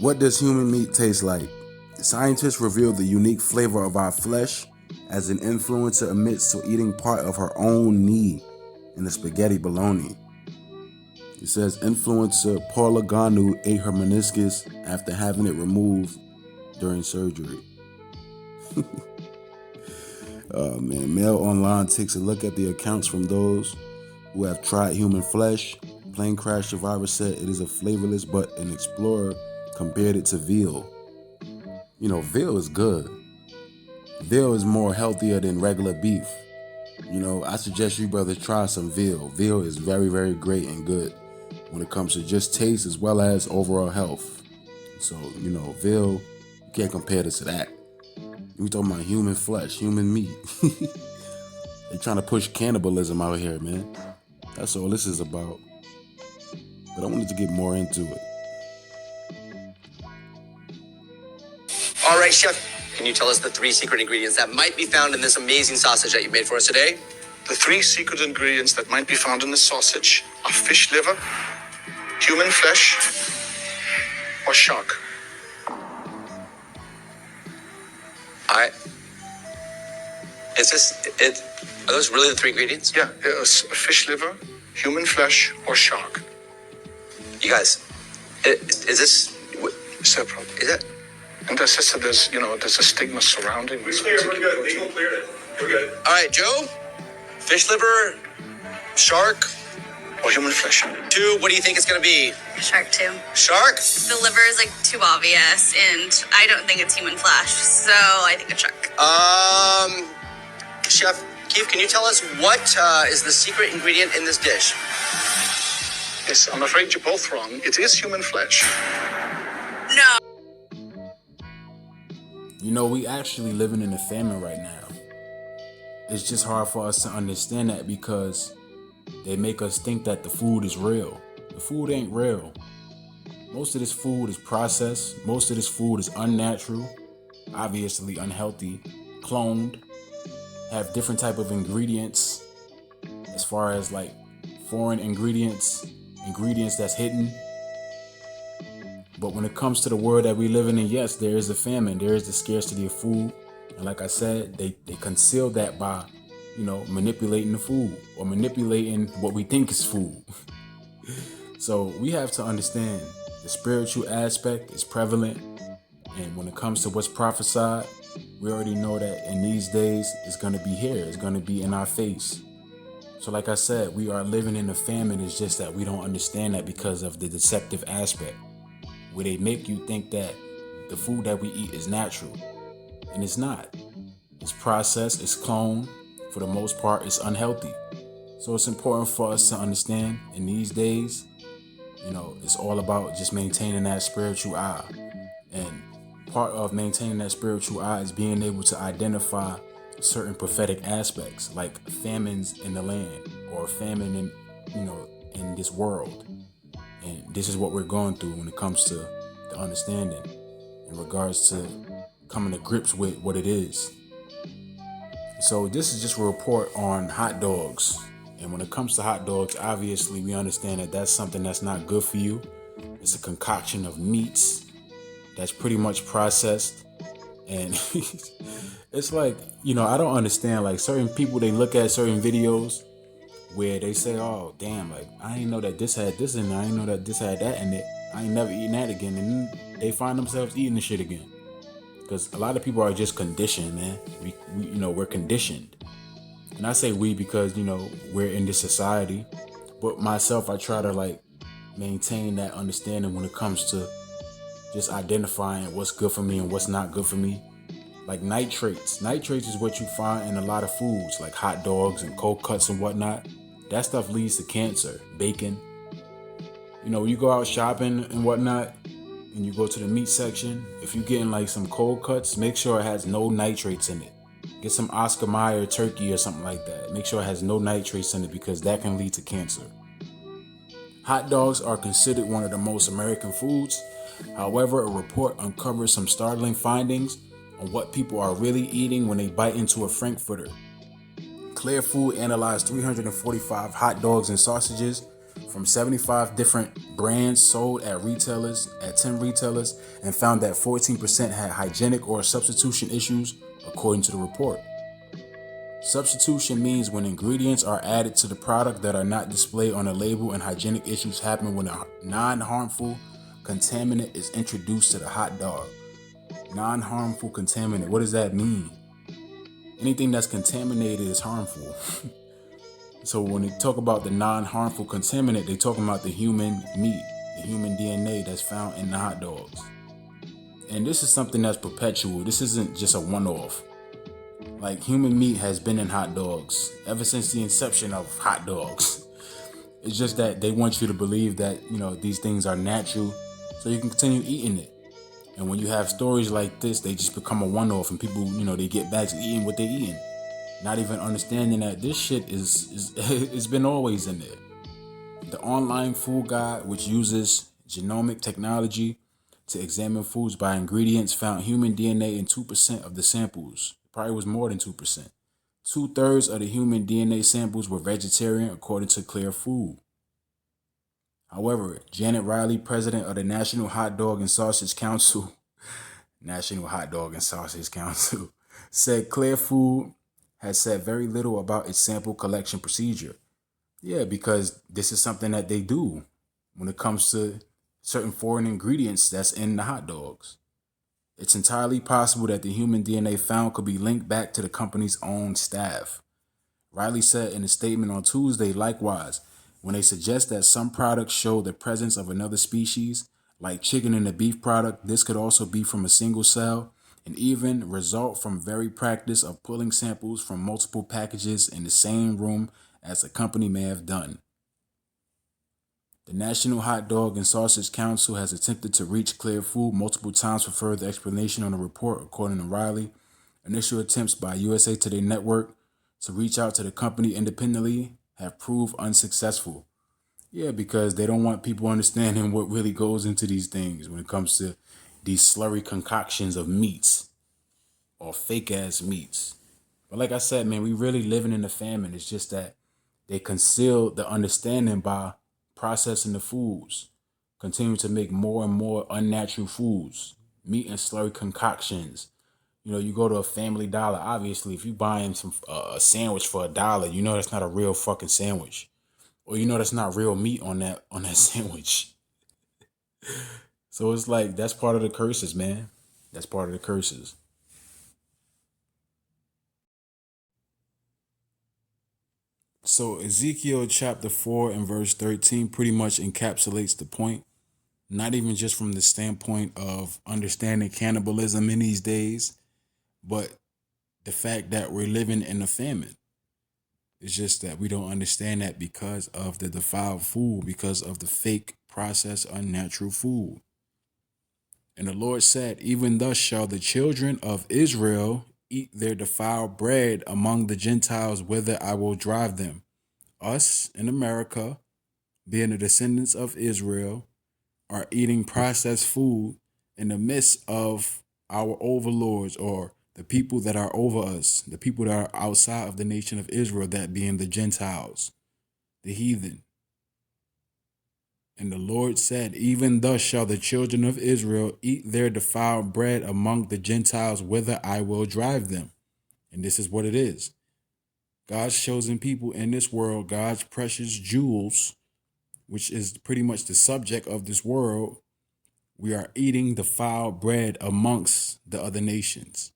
What does human meat taste like? Scientists reveal the unique flavor of our flesh as an influencer admits to eating part of her own knee in the spaghetti bologna. It says influencer Paula Ganu ate her meniscus after having it removed during surgery. Oh man, Mail Online takes a look at the accounts from those who have tried human flesh. Plane crash survivor said it is a flavorless, but an explorer compared it to veal. You know, veal is good. Veal is more healthier than regular beef. You know, I suggest you brothers try some veal. Veal is very, very great and good when it comes to just taste as well as overall health. So, you know, veal, you can't compare this to that. We talking about human flesh, human meat. They're trying to push cannibalism out here, man. That's all this is about. But I wanted to get more into it. All right, Chef, can you tell us the 3 secret ingredients that might be found in this amazing sausage that you made for us today? The 3 secret ingredients that might be found in the sausage are fish liver, human flesh, or shark. Are those really the 3 ingredients? Yeah, it's fish liver, human flesh, or shark. You guys, is this... Separate. Is it? And there's a stigma surrounding this. We're good. Legal cleared it. We're good. All right, Joe, fish liver, shark, Or human flesh. 2, what do you think it's going to be? Shark too. Shark? The liver is like too obvious, and I don't think it's human flesh, so I think it's shark. Chef Keith, can you tell us what is the secret ingredient in this dish? Yes, I'm afraid you're both wrong. It is human flesh. No. You know, we actually living in a famine right now. It's just hard for us to understand that because they make us think that the food is real. The food ain't real. Most of this food is processed. Most of this food is unnatural, obviously unhealthy, cloned, have different type of ingredients as far as like foreign ingredients that's hidden. But when it comes to the world that we live in, yes, there is a famine, there is the scarcity of food. And like I said, they conceal that by, manipulating the food or manipulating what we think is food. So we have to understand the spiritual aspect is prevalent. And when it comes to what's prophesied, we already know that in these days, it's going to be here. It's going to be in our face. So like I said, we are living in a famine. It's just that we don't understand that because of the deceptive aspect, where they make you think that the food that we eat is natural. And it's not. It's processed, it's cloned. For the most part, it's unhealthy. So it's important for us to understand in these days, it's all about just maintaining that spiritual eye. And part of maintaining that spiritual eye is being able to identify certain prophetic aspects, like famines in the land or famine in this world. And this is what we're going through when it comes to the understanding in regards to coming to grips with what it is. So this is just a report on hot dogs. And when it comes to hot dogs, obviously we understand that that's something that's not good for you. It's a concoction of meats that's pretty much processed. And it's like, I don't understand, like certain people, they look at certain videos where they say, oh, damn, like I didn't know that this had this in it. I didn't know that this had that in it. I ain't never eating that again. And then they find themselves eating the shit again. Because a lot of people are just conditioned, man. We're conditioned. And I say we because, we're in this society. But myself, I try to maintain that understanding when it comes to just identifying what's good for me and what's not good for me. Like nitrates. Nitrates is what you find in a lot of foods, like hot dogs and cold cuts and whatnot. That stuff leads to cancer, bacon. When you go out shopping and whatnot, and you go to the meat section, if you're getting some cold cuts, make sure it has no nitrates in it. Get some Oscar Mayer turkey or something like that. Make sure it has no nitrates in it because that can lead to cancer. Hot dogs are considered one of the most American foods. However, a report uncovers some startling findings on what people are really eating when they bite into a Frankfurter. Clear Food analyzed 345 hot dogs and sausages from 75 different brands sold at 10 retailers, and found that 14% had hygienic or substitution issues, according to the report. Substitution means when ingredients are added to the product that are not displayed on a label, and hygienic issues happen when a non-harmful contaminant is introduced to the hot dog. Non-harmful contaminant, what does that mean? Anything that's contaminated is harmful. So when they talk about the non-harmful contaminant, they're talking about the human meat, the human DNA that's found in the hot dogs. And this is something that's perpetual. This isn't just a one-off. Like, human meat has been in hot dogs ever since the inception of hot dogs. It's just that they want you to believe that, these things are natural so you can continue eating it. And when you have stories like this, they just become a one-off, and people, they get back to eating what they're eating. Not even understanding that this shit is it's been always in there. The online food guide, which uses genomic technology to examine foods by ingredients, found human DNA in 2% of the samples. It probably was more than 2%. 2/3 of the human DNA samples were vegetarian, according to Clear Food. However, Janet Riley, president of the National Hot Dog and Sausage Council, said Clear Food has said very little about its sample collection procedure. Yeah, because this is something that they do when it comes to certain foreign ingredients that's in the hot dogs. It's entirely possible that the human DNA found could be linked back to the company's own staff. Riley said in a statement on Tuesday, likewise, when they suggest that some products show the presence of another species, like chicken in a beef product, this could also be from a single cell, and even result from very practice of pulling samples from multiple packages in the same room, as the company may have done. The National Hot Dog and Sausage Council has attempted to reach Clear Food multiple times for further explanation on the report, according to Riley. Initial attempts by USA Today Network to reach out to the company independently have proved unsuccessful. Yeah, because they don't want people understanding what really goes into these things when it comes to these slurry concoctions of meats or fake ass meats. But like I said, man, we really living in a famine. It's just that they conceal the understanding by processing the foods, continue to make more and more unnatural foods, meat and slurry concoctions. You go to a Family Dollar, obviously, if you buying a sandwich for $1, that's not a real fucking sandwich. Or that's not real meat on that sandwich. So it's like, that's part of the curses, man. That's part of the curses. So Ezekiel chapter 4 and verse 13 pretty much encapsulates the point, not even just from the standpoint of understanding cannibalism in these days, but the fact that we're living in a famine. It's just that we don't understand that because of the defiled food, because of the fake processed unnatural food. And the Lord said, even thus shall the children of Israel eat their defiled bread among the Gentiles, whither I will drive them. Us in America, being the descendants of Israel, are eating processed food in the midst of our overlords, or the people that are over us, the people that are outside of the nation of Israel, that being the Gentiles, the heathen. And the Lord said, even thus shall the children of Israel eat their defiled bread among the Gentiles, whither I will drive them. And this is what it is. God's chosen people in this world, God's precious jewels, which is pretty much the subject of this world, we are eating defiled bread amongst the other nations.